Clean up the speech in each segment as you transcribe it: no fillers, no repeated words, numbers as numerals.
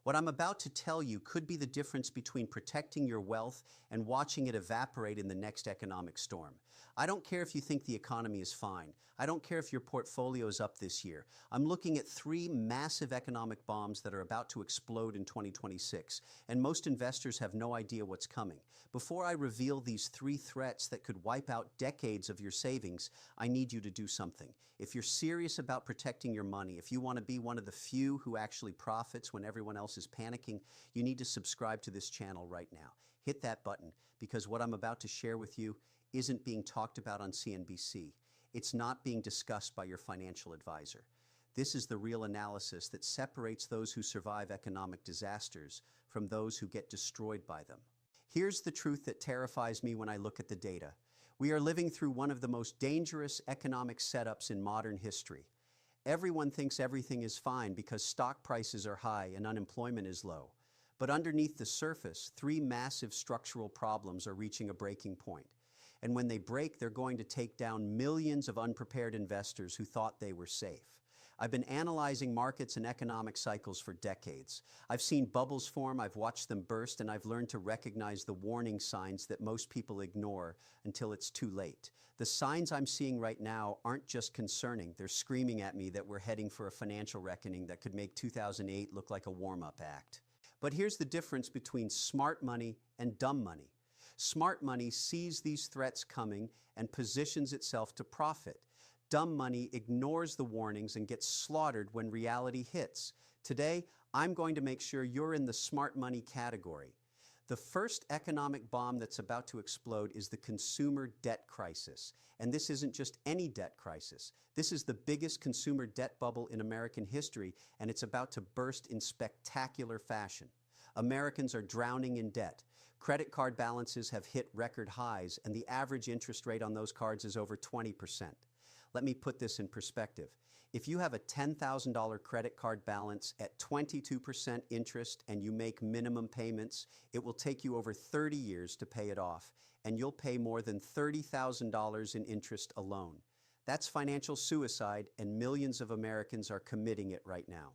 What I'm about to tell you could be the difference between protecting your wealth and watching it evaporate in the next economic storm. I don't care if you think the economy is fine. I don't care if your portfolio is up this year. I'm looking at three massive economic bombs that are about to explode in 2026, and most investors have no idea what's coming. Before I reveal these three threats that could wipe out decades of your savings, I need you to do something. If you're serious about protecting your money, if you want to be one of the few who actually profits when everyone else is panicking, you need to subscribe to this channel right now. Hit that button, because what I'm about to share with you isn't being talked about on CNBC. It's not being discussed by your financial advisor. This is the real analysis that separates those who survive economic disasters from those who get destroyed by them. Here's the truth that terrifies me when I look at the data. We are living through one of the most dangerous economic setups in modern history. Everyone thinks everything is fine because stock prices are high and unemployment is low. But underneath the surface, three massive structural problems are reaching a breaking point. And when they break, they're going to take down millions of unprepared investors who thought they were safe. I've been analyzing markets and economic cycles for decades. I've seen bubbles form, I've watched them burst, and I've learned to recognize the warning signs that most people ignore until it's too late. The signs I'm seeing right now aren't just concerning. They're screaming at me that we're heading for a financial reckoning that could make 2008 look like a warm-up act. But here's the difference between smart money and dumb money. Smart money sees these threats coming and positions itself to profit. Dumb money ignores the warnings and gets slaughtered when reality hits. Today, I'm going to make sure you're in the smart money category. The first economic bomb that's about to explode is the consumer debt crisis. And this isn't just any debt crisis. This is the biggest consumer debt bubble in American history, and it's about to burst in spectacular fashion. Americans are drowning in debt. Credit card balances have hit record highs, and the average interest rate on those cards is over 20%. Let me put this in perspective. If you have a $10,000 credit card balance at 22% interest and you make minimum payments, it will take you over 30 years to pay it off, and you'll pay more than $30,000 in interest alone. That's financial suicide, and millions of Americans are committing it right now.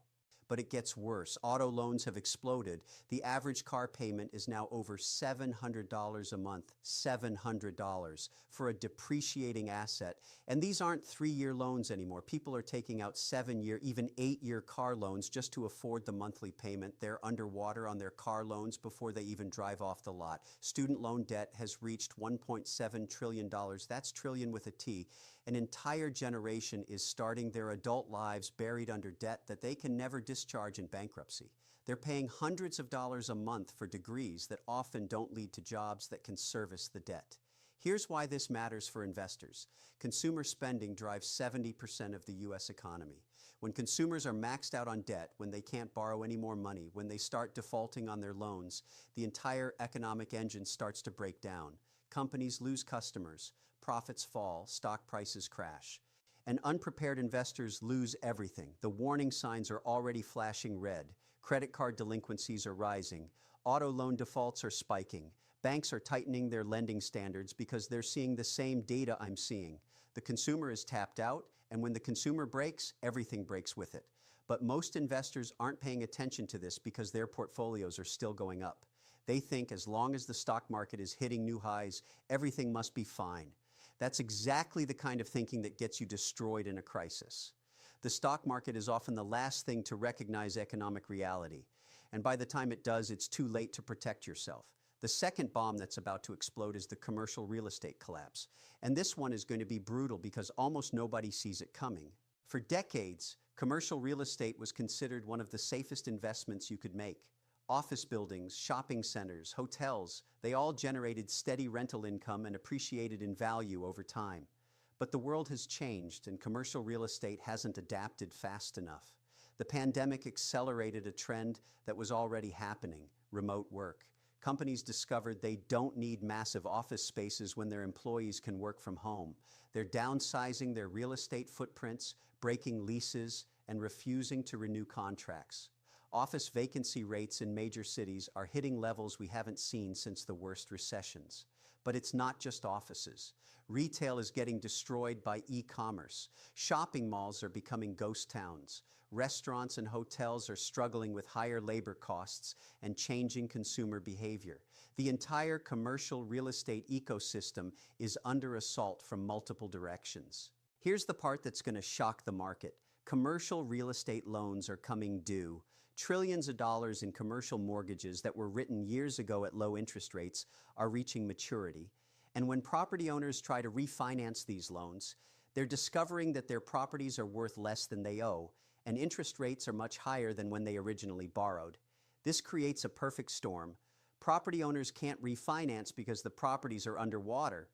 But it gets worse. Auto loans have exploded. The average car payment is now over $700 a month. $700 for a depreciating asset. And these aren't 3-year loans anymore. People are taking out 7-year, even 8-year car loans just to afford the monthly payment. They're underwater on their car loans before they even drive off the lot. Student loan debt has reached $1.7 trillion. That's trillion with a T. An entire generation is starting their adult lives buried under debt that they can never discharge in bankruptcy. They're paying hundreds of dollars a month for degrees that often don't lead to jobs that can service the debt. Here's why this matters for investors. Consumer spending drives 70% of the U.S. economy. When consumers are maxed out on debt, when they can't borrow any more money, when they start defaulting on their loans, the entire economic engine starts to break down. Companies lose customers, profits fall, stock prices crash. And unprepared investors lose everything. The warning signs are already flashing red. Credit card delinquencies are rising. Auto loan defaults are spiking. Banks are tightening their lending standards because they're seeing the same data I'm seeing. The consumer is tapped out, and when the consumer breaks, everything breaks with it. But most investors aren't paying attention to this because their portfolios are still going up. They think as long as the stock market is hitting new highs, everything must be fine. That's exactly the kind of thinking that gets you destroyed in a crisis. The stock market is often the last thing to recognize economic reality. And by the time it does, it's too late to protect yourself. The second bomb that's about to explode is the commercial real estate collapse. And this one is going to be brutal because almost nobody sees it coming. For decades, commercial real estate was considered one of the safest investments you could make. Office buildings, shopping centers, hotels, they all generated steady rental income and appreciated in value over time. But the world has changed, and commercial real estate hasn't adapted fast enough. The pandemic accelerated a trend that was already happening: remote work. Companies discovered they don't need massive office spaces when their employees can work from home. They're downsizing their real estate footprints, breaking leases, and refusing to renew contracts. Office vacancy rates in major cities are hitting levels we haven't seen since the worst recessions. But it's not just offices. Retail is getting destroyed by e-commerce. Shopping malls are becoming ghost towns. Restaurants and hotels are struggling with higher labor costs and changing consumer behavior. The entire commercial real estate ecosystem is under assault from multiple directions. Here's the part that's going to shock the market. Commercial real estate loans are coming due. Trillions of dollars in commercial mortgages that were written years ago at low interest rates are reaching maturity. And when property owners try to refinance these loans, they're discovering that their properties are worth less than they owe, and interest rates are much higher than when they originally borrowed. This creates a perfect storm. Property owners can't refinance because the properties are underwater.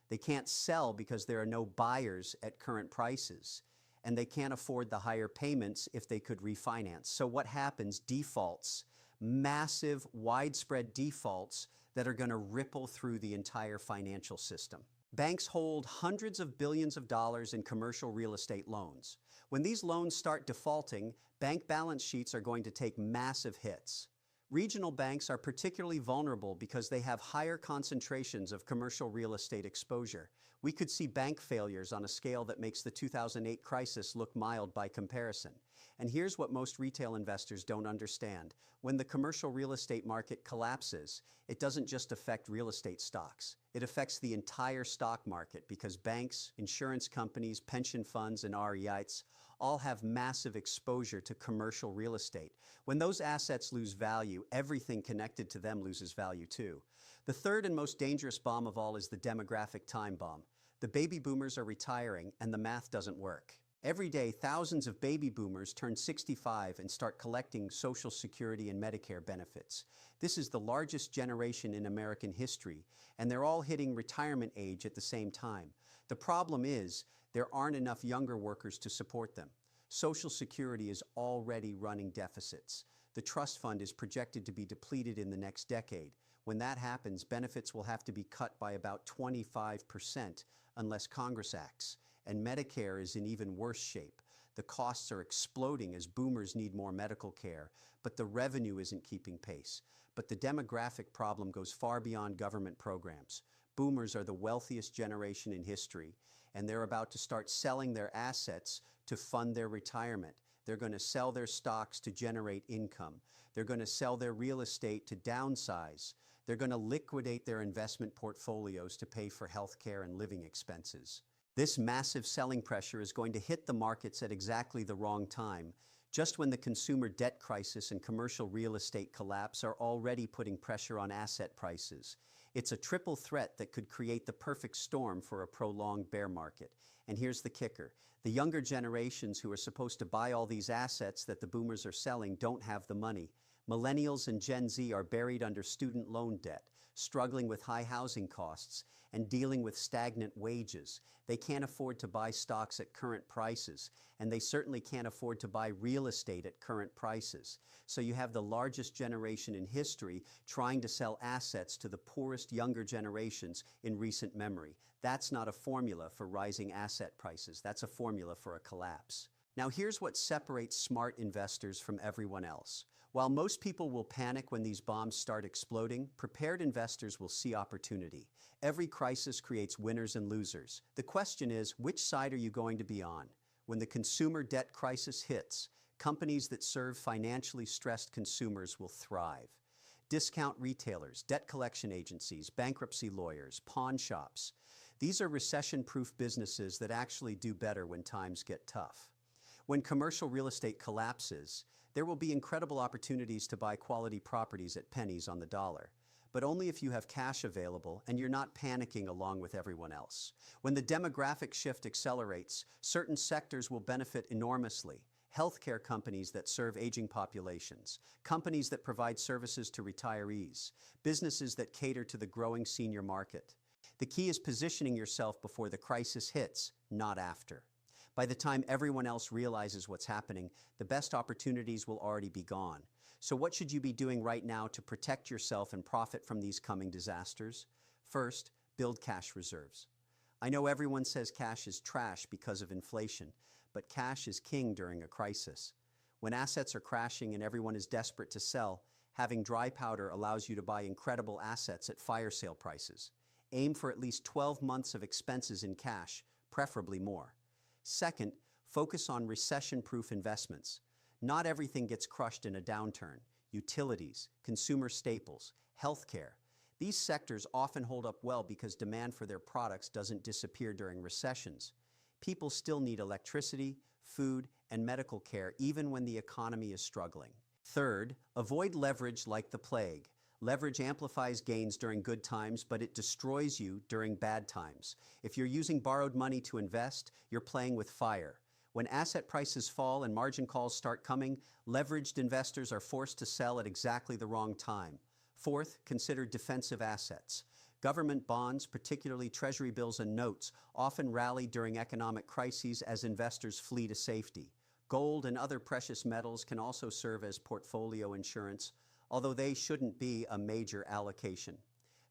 They can't sell because there are no buyers at current prices. And they can't afford the higher payments if they could refinance. So what happens? Defaults, massive, widespread defaults that are going to ripple through the entire financial system. Banks hold hundreds of billions of dollars in commercial real estate loans. When these loans start defaulting, bank balance sheets are going to take massive hits. Regional banks are particularly vulnerable because they have higher concentrations of commercial real estate exposure. We could see bank failures on a scale that makes the 2008 crisis look mild by comparison. And here's what most retail investors don't understand. When the commercial real estate market collapses, it doesn't just affect real estate stocks. It affects the entire stock market because banks, insurance companies, pension funds, and REITs all have massive exposure to commercial real estate. When those assets lose value, everything connected to them loses value too. The third and most dangerous bomb of all is the demographic time bomb. The baby boomers are retiring and the math doesn't work. Every day, thousands of baby boomers turn 65 and start collecting Social Security and Medicare benefits. This is the largest generation in American history, and they're all hitting retirement age at the same time. The problem is, there aren't enough younger workers to support them. Social Security is already running deficits. The trust fund is projected to be depleted in the next decade. When that happens, benefits will have to be cut by about 25% unless Congress acts. And Medicare is in even worse shape. The costs are exploding as boomers need more medical care, but the revenue isn't keeping pace. But the demographic problem goes far beyond government programs. Boomers are the wealthiest generation in history, and they're about to start selling their assets to fund their retirement. They're going to sell their stocks to generate income. They're going to sell their real estate to downsize. They're going to liquidate their investment portfolios to pay for healthcare and living expenses. This massive selling pressure is going to hit the markets at exactly the wrong time, just when the consumer debt crisis and commercial real estate collapse are already putting pressure on asset prices. It's a triple threat that could create the perfect storm for a prolonged bear market. And here's the kicker. The younger generations who are supposed to buy all these assets that the boomers are selling don't have the money. Millennials and Gen Z are buried under student loan debt, struggling with high housing costs, and dealing with stagnant wages. They can't afford to buy stocks at current prices, and they certainly can't afford to buy real estate at current prices. So you have the largest generation in history trying to sell assets to the poorest younger generations in recent memory. That's not a formula for rising asset prices. That's a formula for a collapse. Now here's what separates smart investors from everyone else. While most people will panic when these bombs start exploding, prepared investors will see opportunity. Every crisis creates winners and losers. The question is, which side are you going to be on? When the consumer debt crisis hits, companies that serve financially stressed consumers will thrive. Discount retailers, debt collection agencies, bankruptcy lawyers, pawn shops. These are recession-proof businesses that actually do better when times get tough. When commercial real estate collapses, there will be incredible opportunities to buy quality properties at pennies on the dollar, but only if you have cash available and you're not panicking along with everyone else. When the demographic shift accelerates, certain sectors will benefit enormously. Healthcare companies that serve aging populations, companies that provide services to retirees, businesses that cater to the growing senior market. The key is positioning yourself before the crisis hits, not after. By the time everyone else realizes what's happening, the best opportunities will already be gone. So what should you be doing right now to protect yourself and profit from these coming disasters? First, build cash reserves. I know everyone says cash is trash because of inflation, but cash is king during a crisis. When assets are crashing and everyone is desperate to sell, having dry powder allows you to buy incredible assets at fire sale prices. Aim for at least 12 months of expenses in cash, preferably more. Second, focus on recession-proof investments. Not everything gets crushed in a downturn. Utilities, consumer staples, healthcare. These sectors often hold up well because demand for their products doesn't disappear during recessions. People still need electricity, food, and medical care even when the economy is struggling. Third, avoid leverage like the plague. Leverage amplifies gains during good times, but it destroys you during bad times. If you're using borrowed money to invest, you're playing with fire. When asset prices fall and margin calls start coming, leveraged investors are forced to sell at exactly the wrong time. Fourth, consider defensive assets. Government bonds, particularly treasury bills and notes, often rally during economic crises as investors flee to safety. Gold and other precious metals can also serve as portfolio insurance, although they shouldn't be a major allocation.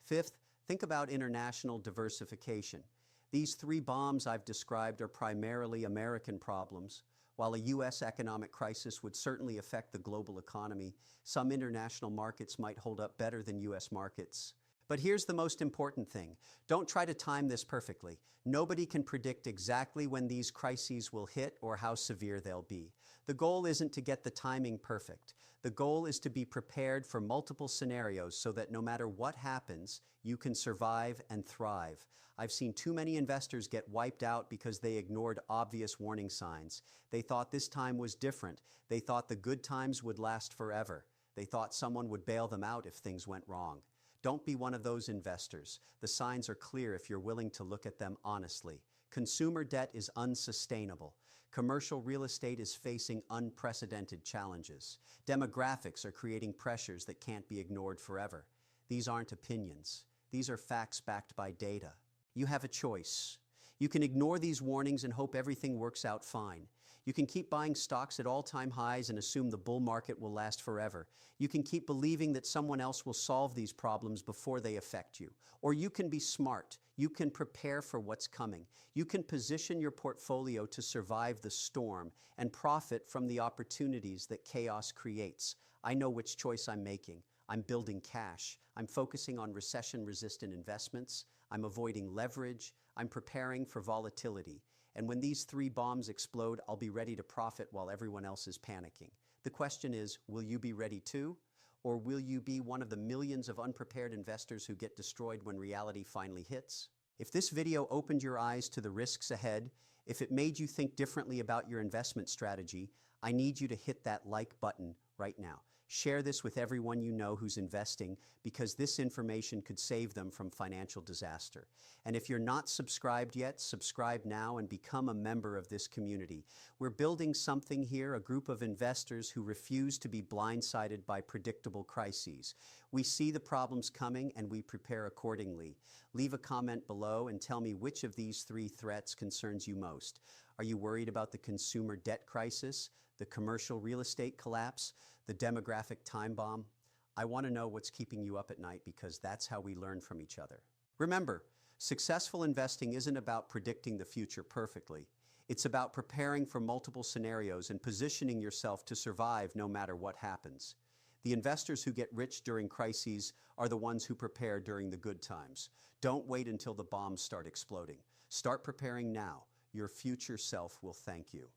Fifth, think about international diversification. These three bombs I've described are primarily American problems. While a U.S. economic crisis would certainly affect the global economy, some international markets might hold up better than U.S. markets. But here's the most important thing. Don't try to time this perfectly. Nobody can predict exactly when these crises will hit or how severe they'll be. The goal isn't to get the timing perfect. The goal is to be prepared for multiple scenarios so that no matter what happens, you can survive and thrive. I've seen too many investors get wiped out because they ignored obvious warning signs. They thought this time was different. They thought the good times would last forever. They thought someone would bail them out if things went wrong. Don't be one of those investors. The signs are clear if you're willing to look at them honestly. Consumer debt is unsustainable. Commercial real estate is facing unprecedented challenges. Demographics are creating pressures that can't be ignored forever. These aren't opinions. These are facts backed by data. You have a choice. You can ignore these warnings and hope everything works out fine. You can keep buying stocks at all-time highs and assume the bull market will last forever. You can keep believing that someone else will solve these problems before they affect you. Or you can be smart. You can prepare for what's coming. You can position your portfolio to survive the storm and profit from the opportunities that chaos creates. I know which choice I'm making. I'm building cash. I'm focusing on recession-resistant investments. I'm avoiding leverage. I'm preparing for volatility. And when these three bombs explode, I'll be ready to profit while everyone else is panicking. The question is, will you be ready too? Or will you be one of the millions of unprepared investors who get destroyed when reality finally hits? If this video opened your eyes to the risks ahead, if it made you think differently about your investment strategy, I need you to hit that like button right now. Share this with everyone you know who's investing because this information could save them from financial disaster. And if you're not subscribed yet, subscribe now and become a member of this community. We're building something here, a group of investors who refuse to be blindsided by predictable crises. We see the problems coming and we prepare accordingly. Leave a comment below and tell me which of these three threats concerns you most. Are you worried about the consumer debt crisis, the commercial real estate collapse, the demographic time bomb? I want to know what's keeping you up at night because that's how we learn from each other. Remember, successful investing isn't about predicting the future perfectly. It's about preparing for multiple scenarios and positioning yourself to survive no matter what happens. The investors who get rich during crises are the ones who prepare during the good times. Don't wait until the bombs start exploding. Start preparing now. Your future self will thank you.